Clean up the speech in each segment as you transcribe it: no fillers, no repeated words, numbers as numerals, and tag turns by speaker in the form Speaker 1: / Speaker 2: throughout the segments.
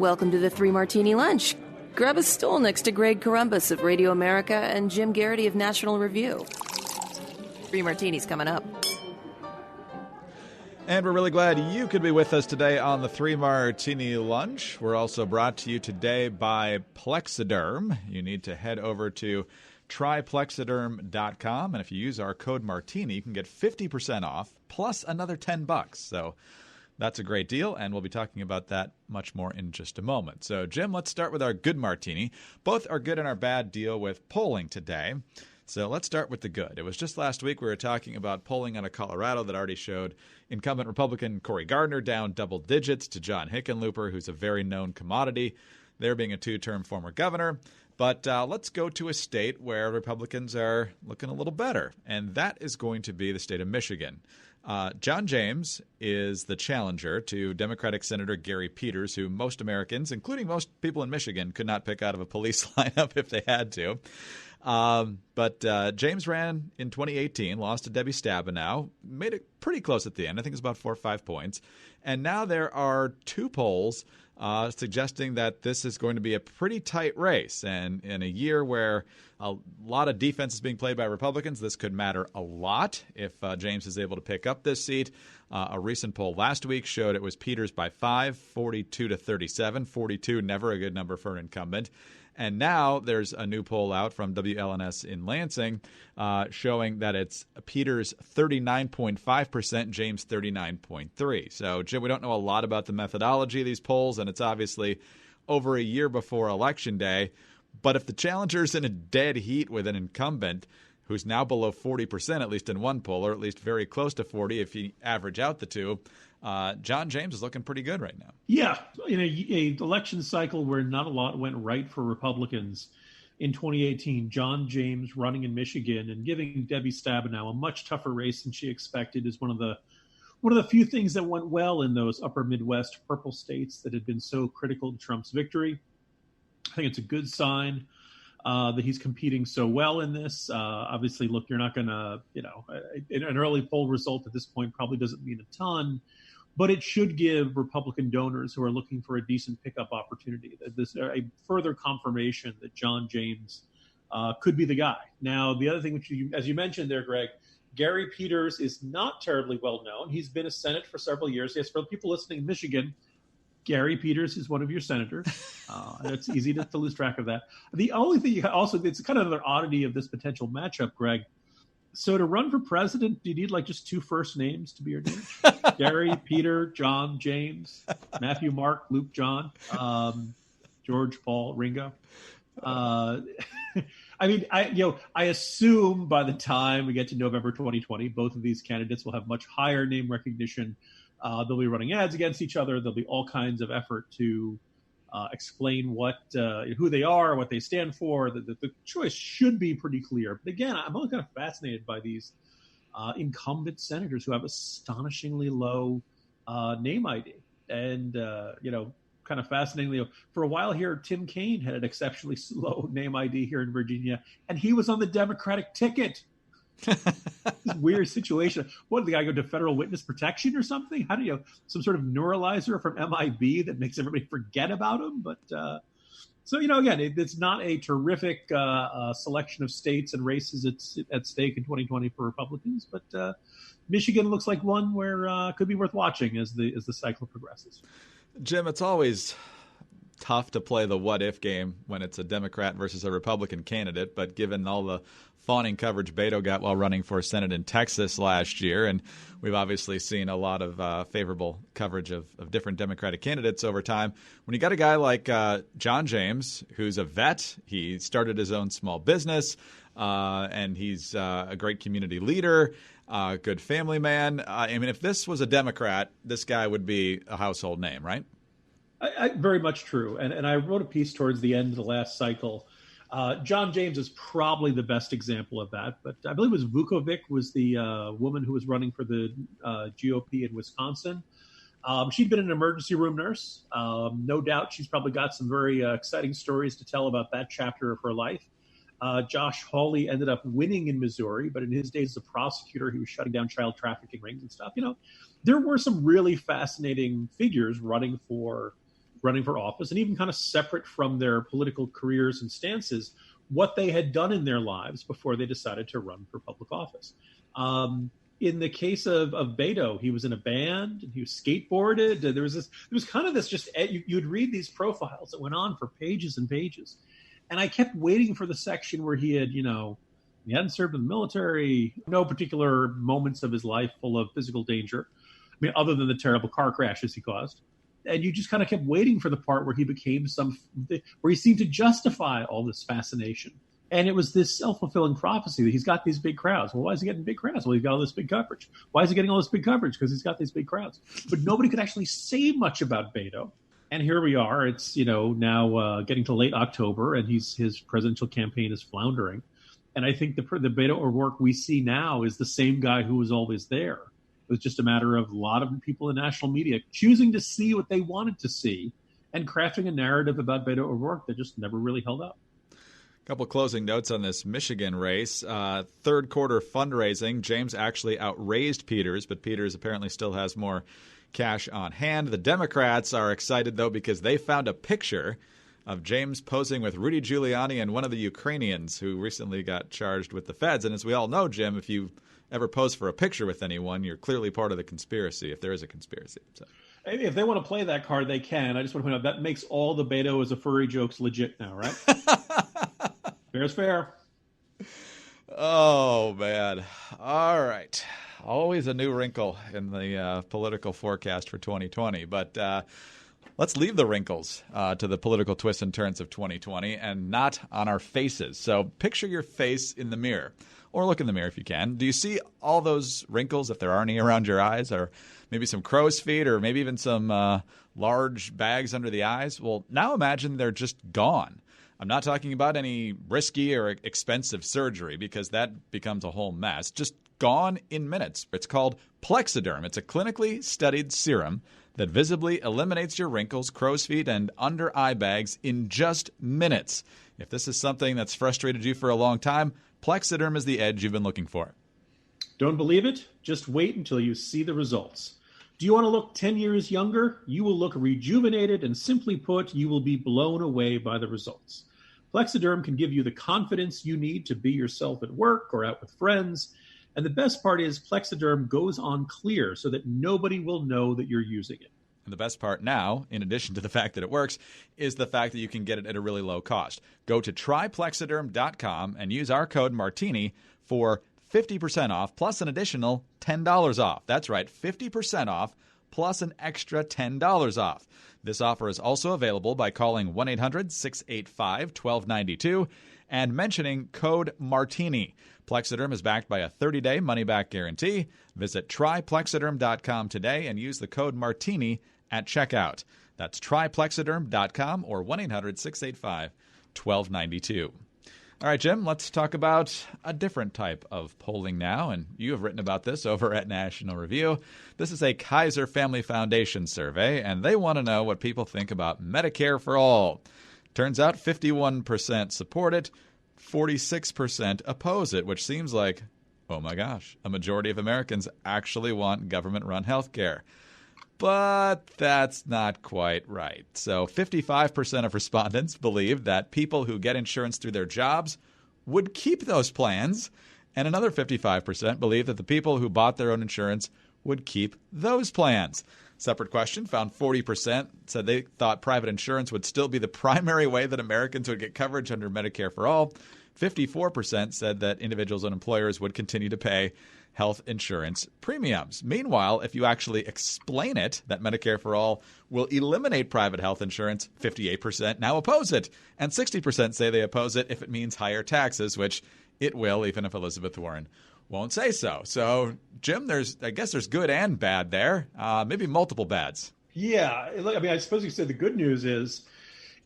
Speaker 1: Welcome to the Three Martini Lunch. Grab a stool next to Greg Columbus of Radio America and Jim Garrity of National Review. Three Martinis coming up.
Speaker 2: And we're really glad you could be with us today on the Three Martini Lunch. We're also brought to you today by Plexiderm. You need to head over to tryplexiderm.com, and if you use our code Martini, you can get 50% off plus another $10. So that's a great deal, and we'll be talking about that much more in just a moment. So, Jim, let's start with our good martini. Both our good and our bad deal with polling today. So let's start with the good. It was just last week we were talking about polling out of Colorado that already showed incumbent Republican Cory Gardner down double digits to John Hickenlooper, who's a very known commodity, there being a two-term former governor. But let's go to a state where Republicans are looking a little better, and that is going to be the state of Michigan. John James is the challenger to Democratic Senator Gary Peters, who most Americans, including most people in Michigan, could not pick out of a police lineup if they had to. But James ran in 2018, lost to Debbie Stabenow, made it pretty close at the end. I think it was about 4 or 5 points. And now there are 2 polls suggesting that this is going to be a pretty tight race. And in a year where a lot of defense is being played by Republicans, this could matter a lot if James is able to pick up this seat. A recent poll last week showed it was Peters by 5, 42 to 37. 42, never a good number for an incumbent. And now there's a new poll out from WLNS in Lansing showing that it's Peters 39.5%, James 39.3%. So, Jim, we don't know a lot about the methodology of these polls, and it's obviously over a year before Election Day. But if the challenger's in a dead heat with an incumbent who's now below 40%, at least in one poll, or at least very close to 40 if you average out the two, John James is looking pretty good right now. Yeah,
Speaker 3: in a election cycle where not a lot went right for Republicans in 2018, John James running in Michigan and giving Debbie Stabenow a much tougher race than she expected is one of the few things that went well in those upper Midwest purple states that had been so critical to Trump's victory. I think it's a good sign that he's competing so well in this. Obviously, look, you're not going to, an early poll result at this point probably doesn't mean a ton, but it should give Republican donors who are looking for a decent pickup opportunity a further confirmation that John James could be the guy. Now, the other thing, which as you mentioned there, Greg, Gary Peters is not terribly well known. He's been a Senate for several years. Yes, for people listening in Michigan, Gary Peters is one of your senators. It's easy to lose track of that. The only thing it's kind of another oddity of this potential matchup, Greg. So to run for president, do you need like just 2 first names to be your name? Gary, Peter, John, James, Matthew, Mark, Luke, John, George, Paul, Ringo. I mean, I assume by the time we get to November 2020, both of these candidates will have much higher name recognition. They'll be running ads against each other. There'll be all kinds of effort to explain who they are, what they stand for. The choice should be pretty clear. But again, I'm only kind of fascinated by these incumbent senators who have astonishingly low name ID. And, kind of fascinatingly, for a while here, Tim Kaine had an exceptionally low name ID here in Virginia, and he was on the Democratic ticket. This weird situation. What did the guy go to federal witness protection or something? How do you some sort of neuralizer from MIB that makes everybody forget about him? But so again, it's not a terrific selection of states and races at stake in 2020 for Republicans, but Michigan looks like one where could be worth watching as the cycle progresses.
Speaker 2: Jim, it's always tough to play the what-if game when it's a Democrat versus a Republican candidate, but given all the fawning coverage Beto got while running for Senate in Texas last year, and we've obviously seen a lot of favorable coverage of different Democratic candidates over time, when you got a guy like John James, who's a vet, he started his own small business, and he's a great community leader, good family man. I mean, if this was a Democrat, this guy would be a household name, right?
Speaker 3: Very much true. And I wrote a piece towards the end of the last cycle. John James is probably the best example of that. But I believe it was Vukovic was the woman who was running for the GOP in Wisconsin. She'd been an emergency room nurse. No doubt she's probably got some very exciting stories to tell about that chapter of her life. Josh Hawley ended up winning in Missouri, but in his days as a prosecutor, he was shutting down child trafficking rings and stuff. There were some really fascinating figures running for running for office, and even kind of separate from their political careers and stances, what they had done in their lives before they decided to run for public office. In the case of Beto, he was in a band, and he was skateboarded. There was kind of this just, you'd read these profiles that went on for pages and pages. And I kept waiting for the section where he had, he hadn't served in the military, no particular moments of his life full of physical danger. I mean, other than the terrible car crashes he caused. And you just kind of kept waiting for the part where he became where he seemed to justify all this fascination. And it was this self-fulfilling prophecy that he's got these big crowds. Well, why is he getting big crowds? Well, he's got all this big coverage. Why is he getting all this big coverage? Because he's got these big crowds. But nobody could actually say much about Beto. And here we are. It's, now getting to late October, and his presidential campaign is floundering. And I think the Beto O'Rourke we see now is the same guy who was always there. It was just a matter of a lot of people in national media choosing to see what they wanted to see and crafting a narrative about Beto O'Rourke that just never really held up.
Speaker 2: Couple closing notes on this Michigan race. Third quarter fundraising. James actually outraised Peters, but Peters apparently still has more cash on hand. The Democrats are excited, though, because they found a picture of James posing with Rudy Giuliani and one of the Ukrainians who recently got charged with the feds. And as we all know, Jim, if you ever pose for a picture with anyone, you're clearly part of the conspiracy, if there is a conspiracy. So.
Speaker 3: If they want to play that card, they can. I just want to point out that makes all the Beto as a furry jokes legit now, right? Fair's fair.
Speaker 2: Oh, man. All right. Always a new wrinkle in the political forecast for 2020. But let's leave the wrinkles to the political twists and turns of 2020 and not on our faces. So picture your face in the mirror, or look in the mirror if you can. Do you see all those wrinkles, if there are any, around your eyes, or maybe some crow's feet, or maybe even some large bags under the eyes? Well, now imagine they're just gone. I'm not talking about any risky or expensive surgery, because that becomes a whole mess. Just gone in minutes. It's called Plexiderm. It's a clinically studied serum that visibly eliminates your wrinkles, crow's feet, and under eye bags in just minutes. If this is something that's frustrated you for a long time, Plexiderm is the edge you've been looking for.
Speaker 3: Don't believe it? Just wait until you see the results. Do you want to look 10 years younger? You will look rejuvenated, and simply put, you will be blown away by the results. Plexiderm can give you the confidence you need to be yourself at work or out with friends. And the best part is Plexiderm goes on clear so that nobody will know that you're using it.
Speaker 2: And the best part now, in addition to the fact that it works, is the fact that you can get it at a really low cost. Go to tryplexiderm.com and use our code Martini for 50% off plus an additional $10 off. That's right, 50% off plus an extra $10 off. This offer is also available by calling 1-800-685-1292 and mentioning code Martini. Plexiderm is backed by a 30-day money-back guarantee. Visit tryplexiderm.com today and use the code Martini at checkout. That's tryplexiderm.com or 1-800-685-1292. All right, Jim, let's talk about a different type of polling now, and you have written about this over at National Review. This is a Kaiser Family Foundation survey, and they want to know what people think about Medicare for All. Turns out 51% support it, 46% oppose it, which seems like, oh my gosh, a majority of Americans actually want government-run health care. But that's not quite right. So 55% of respondents believe that people who get insurance through their jobs would keep those plans, and another 55% believe that the people who bought their own insurance would keep those plans. Separate question, found 40% said they thought private insurance would still be the primary way that Americans would get coverage under Medicare for All. 54% said that individuals and employers would continue to pay health insurance premiums. Meanwhile, if you actually explain it, that Medicare for All will eliminate private health insurance, 58% now oppose it. And 60% say they oppose it if it means higher taxes, which it will, even if Elizabeth Warren won't say so. So, Jim, I guess there's good and bad there, maybe multiple bads.
Speaker 3: Yeah. I mean, I suppose you said the good news is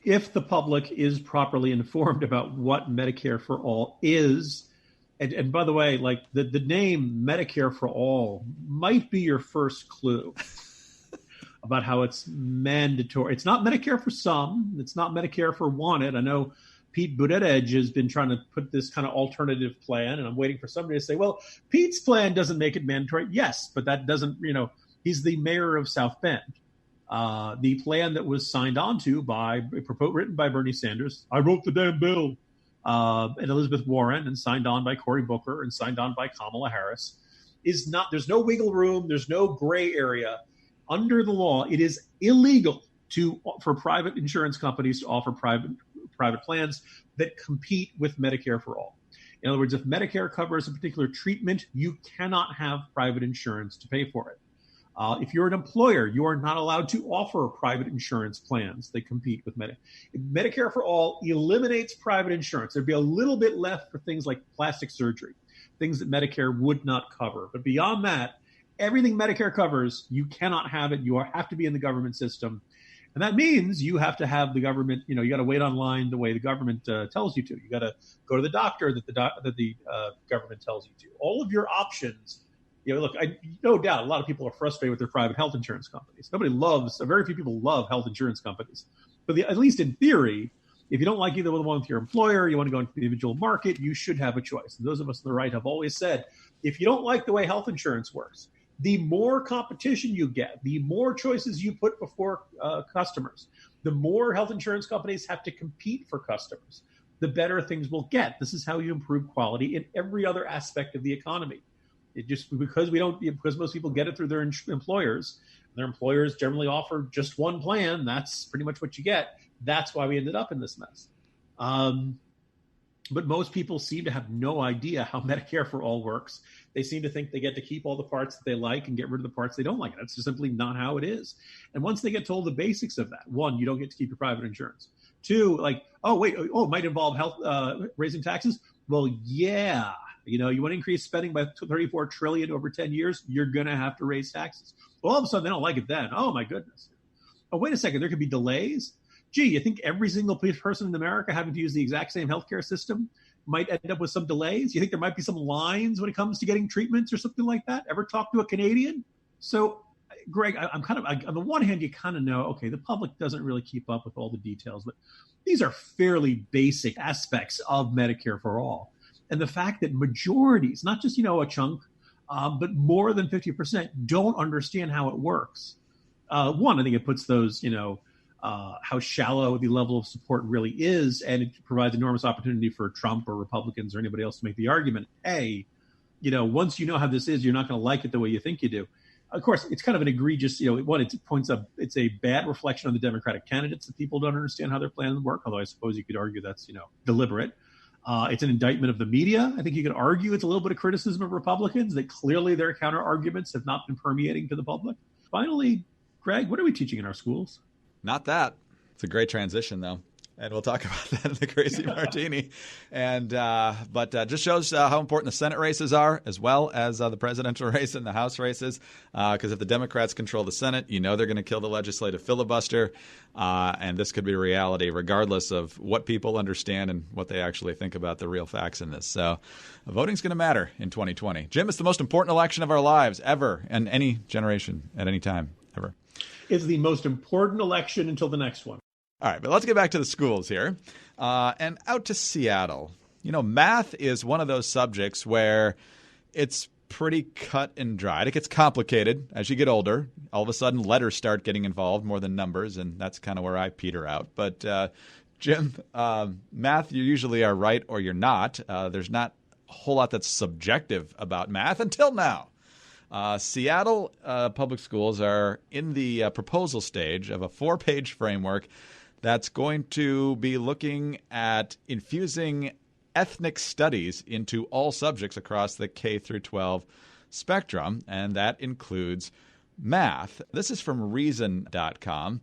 Speaker 3: if the public is properly informed about what Medicare for All is, and by the way, like the name Medicare for All might be your first clue about how it's mandatory. It's not Medicare for some. It's not Medicare for wanted. I know Pete Buttigieg has been trying to put this kind of alternative plan, and I'm waiting for somebody to say, well, Pete's plan doesn't make it mandatory. Yes, but that doesn't, he's the mayor of South Bend. The plan that was signed onto written by Bernie Sanders. I wrote the damn bill. And Elizabeth Warren, and signed on by Cory Booker, and signed on by Kamala Harris, is not. There's no wiggle room. There's no gray area. Under the law, it is illegal for private insurance companies to offer private plans that compete with Medicare for all. In other words, if Medicare covers a particular treatment, you cannot have private insurance to pay for it. If you're an employer, you are not allowed to offer private insurance plans that compete with Medicare. Medicare for all eliminates private insurance. There'd be a little bit left for things like plastic surgery, things that Medicare would not cover. But beyond that, everything Medicare covers, you cannot have it. You have to be in the government system. And that means you have to have the government, you got to wait online the way the government tells you to. You got to go to the doctor that the government tells you to. All of your options. Look, no doubt a lot of people are frustrated with their private health insurance companies. Very few people love health insurance companies. But at least in theory, if you don't like either one with your employer, you want to go into the individual market, you should have a choice. And those of us on the right have always said, if you don't like the way health insurance works, the more competition you get, the more choices you put before customers, the more health insurance companies have to compete for customers, the better things will get. This is how you improve quality in every other aspect of the economy. Because most people get it through their employers. Their employers generally offer just one plan. That's pretty much what you get. That's why we ended up in this mess. But most people seem to have no idea how Medicare for all works. They seem to think they get to keep all the parts that they like and get rid of the parts they don't like. That's just simply not how it is. And once they get told the basics of that, one, you don't get to keep your private insurance. Two, it might involve health raising taxes. Well, yeah. You want to increase spending by $34 trillion over 10 years, you're going to have to raise taxes. Well, all of a sudden, they don't like it then. Oh, my goodness. Oh, wait a second. There could be delays. Gee, you think every single person in America having to use the exact same healthcare system might end up with some delays? You think there might be some lines when it comes to getting treatments or something like that? Ever talk to a Canadian? So, Greg, on the one hand, you kind of know, okay, the public doesn't really keep up with all the details, but these are fairly basic aspects of Medicare for all. And the fact that majorities, not just, a chunk, but more than 50% don't understand how it works. One, I think it puts those, how shallow the level of support really is. And it provides enormous opportunity for Trump or Republicans or anybody else to make the argument, hey, once you know how this is, you're not going to like it the way you think you do. Of course, it's kind of an egregious, it's a bad reflection on the Democratic candidates that people don't understand how their plans work. Although I suppose you could argue that's, deliberate. It's an indictment of the media. I think you could argue it's a little bit of criticism of Republicans that clearly their counter arguments have not been permeating to the public. Finally, Greg, what are we teaching in our schools?
Speaker 2: Not that. It's a great transition, though. And we'll talk about that in the Crazy Martini. But just shows how important the Senate races are, as well as the presidential race and the House races. Because if the Democrats control the Senate, they're going to kill the legislative filibuster. And this could be a reality, regardless of what people understand and what they actually think about the real facts in this. So voting's going to matter in 2020. Jim, it's the most important election of our lives ever, in any generation, at any time, ever.
Speaker 3: It's the most important election until the next one.
Speaker 2: All right, but let's get back to the schools here and out to Seattle. Math is one of those subjects where it's pretty cut and dried. It gets complicated as you get older. All of a sudden, letters start getting involved more than numbers, and that's kind of where I peter out. But, Jim, math, you usually are right or you're not. There's not a whole lot that's subjective about math until now. Seattle public schools are in the proposal stage of a 4-page framework that's going to be looking at infusing ethnic studies into all subjects across the K through 12 spectrum, and that includes math. This is from Reason.com.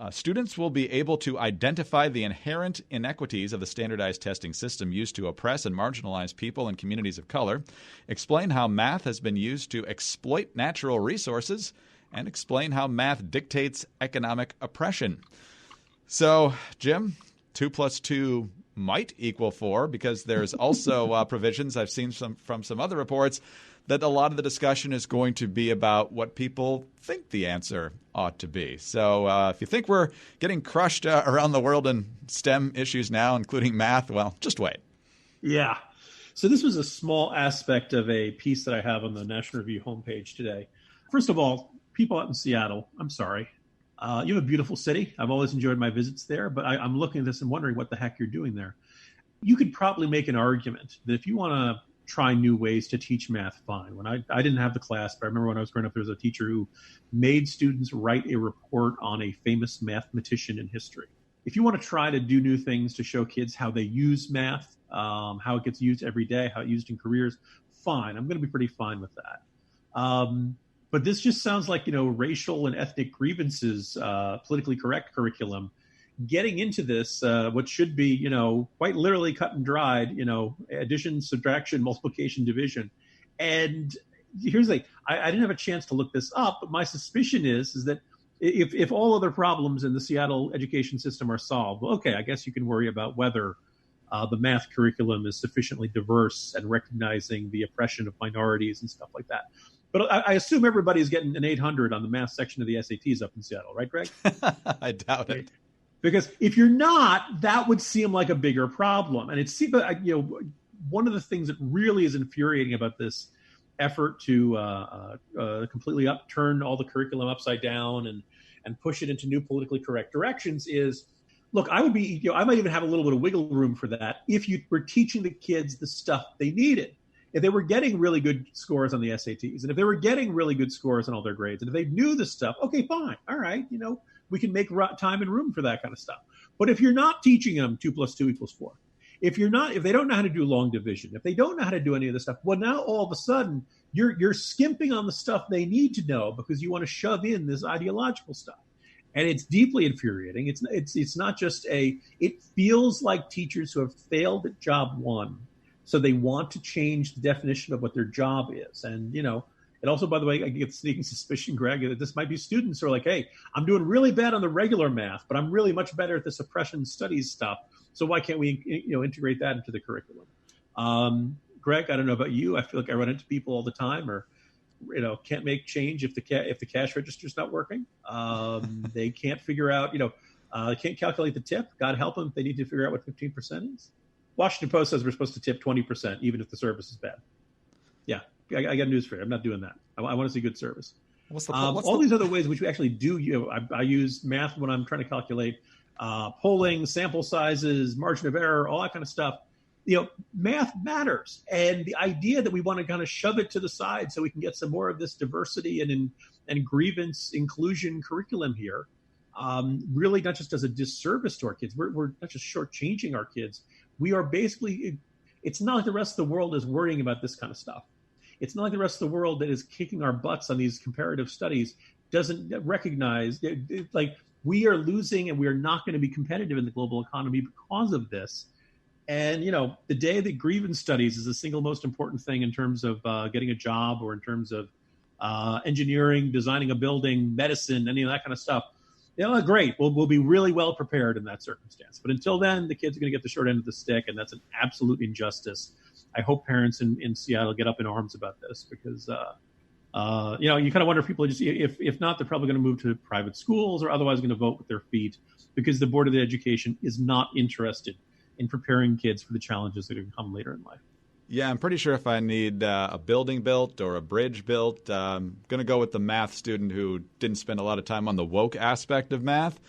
Speaker 2: Students will be able to identify the inherent inequities of the standardized testing system used to oppress and marginalize people and communities of color, explain how math has been used to exploit natural resources, and explain how math dictates economic oppression. So, Jim, 2 + 2 might equal 4 because there's also provisions I've seen from some other reports that a lot of the discussion is going to be about what people think the answer ought to be. So if you think we're getting crushed around the world in STEM issues now, including math, well, just wait.
Speaker 3: Yeah. So this was a small aspect of a piece that I have on the National Review homepage today. First of all, people out in Seattle, I'm sorry. You have a beautiful city. I've always enjoyed my visits there, but I'm looking at this and wondering what the heck you're doing there. You could probably make an argument that if you want to try new ways to teach math, fine. When I didn't have the class, but I remember when I was growing up, there was a teacher who made students write a report on a famous mathematician in history. If you want to try to do new things to show kids how they use math, how it gets used every day, how it's used in careers, fine. I'm going to be pretty fine with that. But this just sounds like, racial and ethnic grievances, politically correct curriculum. Getting into this, what should be, quite literally cut and dried, addition, subtraction, multiplication, division. And here's the thing, I didn't have a chance to look this up, but my suspicion is that if all other problems in the Seattle education system are solved, well, okay, I guess you can worry about whether the math curriculum is sufficiently diverse and recognizing the oppression of minorities and stuff like that. But I assume everybody's getting an 800 on the math section of the SATs up in Seattle, right, Greg?
Speaker 2: I doubt it.
Speaker 3: Because if you're not, that would seem like a bigger problem. And one of the things that really is infuriating about this effort to completely upturn all the curriculum upside down and push it into new politically correct directions is, look, I might even have a little bit of wiggle room for that if you were teaching the kids the stuff they needed. If they were getting really good scores on the SATs, and if they were getting really good scores on all their grades, and if they knew the stuff, okay, fine, all right, we can make time and room for that kind of stuff. But if you're not teaching them 2 + 2 = 4, if they don't know how to do long division, if they don't know how to do any of this stuff, well, now all of a sudden you're skimping on the stuff they need to know because you want to shove in this ideological stuff. And it's deeply infuriating. It's not just it feels like teachers who have failed at job one. So they want to change the definition of what their job is. And, it also, by the way, I get the sneaking suspicion, Greg, that this might be students who are like, hey, I'm doing really bad on the regular math, but I'm really much better at this oppression studies stuff. So why can't we, integrate that into the curriculum? Greg, I don't know about you. I feel like I run into people all the time or, can't make change if the cash register is not working. They can't figure out, they can't calculate the tip. God help them. They need to figure out what 15% is. Washington Post says we're supposed to tip 20%, even if the service is bad. Yeah, I got news for you. I'm not doing that. I want to see good service. These other ways in which we actually do, I use math when I'm trying to calculate polling, sample sizes, margin of error, all that kind of stuff. Math matters. And the idea that we want to kind of shove it to the side so we can get some more of this diversity and grievance inclusion curriculum here, really not just as a disservice to our kids. We're not just shortchanging our kids. We are basically, it's not like the rest of the world is worrying about this kind of stuff. It's not like the rest of the world that is kicking our butts on these comparative studies doesn't recognize, like we are losing and we are not going to be competitive in the global economy because of this. And, the day that grievance studies is the single most important thing in terms of getting a job or in terms of engineering, designing a building, medicine, any of that kind of stuff, great. We'll be really well prepared in that circumstance. But until then, the kids are going to get the short end of the stick, and that's an absolute injustice. I hope parents in Seattle get up in arms about this because, you kind of wonder if people are just, if not, they're probably going to move to private schools or otherwise going to vote with their feet because the Board of Education is not interested in preparing kids for the challenges that are going to come later in life.
Speaker 2: Yeah, I'm pretty sure if I need a building built or a bridge built, I'm going to go with the math student who didn't spend a lot of time on the woke aspect of math.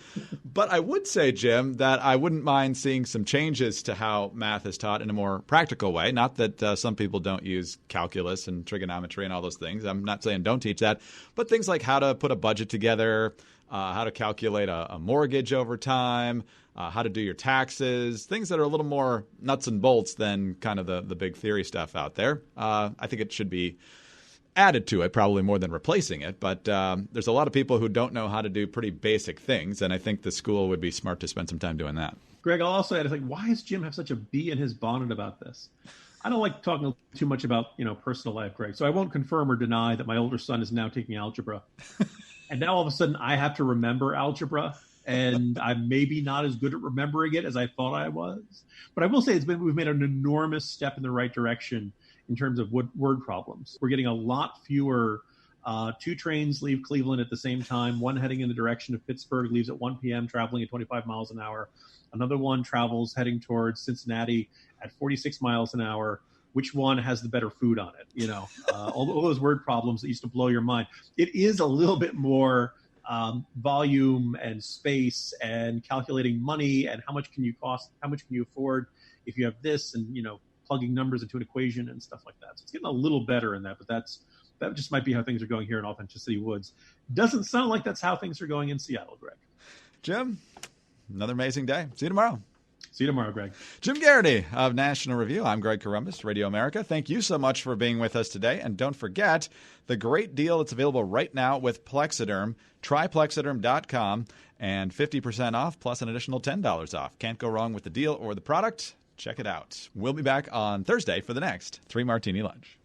Speaker 2: But I would say, Jim, that I wouldn't mind seeing some changes to how math is taught in a more practical way. Not that some people don't use calculus and trigonometry and all those things. I'm not saying don't teach that. But things like how to put a budget together, how to calculate a mortgage over time, how to do your taxes, things that are a little more nuts and bolts than kind of the big theory stuff out there. I think it should be added to it, probably more than replacing it. But there's a lot of people who don't know how to do pretty basic things, and I think the school would be smart to spend some time doing that.
Speaker 3: Greg, I'll also add, why does Jim have such a bee in his bonnet about this? I don't like talking too much about, personal life, Greg. So I won't confirm or deny that my older son is now taking algebra. And now all of a sudden I have to remember algebra. And I'm maybe not as good at remembering it as I thought I was. But I will say we've made an enormous step in the right direction in terms of word problems. We're getting a lot fewer. 2 trains leave Cleveland at the same time. One heading in the direction of Pittsburgh leaves at 1 p.m., traveling at 25 miles an hour. Another one travels heading towards Cincinnati at 46 miles an hour. Which one has the better food on it? All those word problems that used to blow your mind. It is a little bit more volume and space and calculating money and how much can you afford if you have this, and plugging numbers into an equation and stuff like that. So it's getting a little better in that, but that just might be how things are going here in Authenticity Woods. Doesn't sound like that's how things are going in Seattle, Greg.
Speaker 2: Jim, another amazing day. See you tomorrow.
Speaker 3: See you tomorrow, Greg.
Speaker 2: Jim Garrity of National Review. I'm Greg Corombos, Radio America. Thank you so much for being with us today. And don't forget the great deal that's available right now with Plexiderm. Try Plexiderm.com and 50% off plus an additional $10 off. Can't go wrong with the deal or the product. Check it out. We'll be back on Thursday for the next 3 Martini Lunch.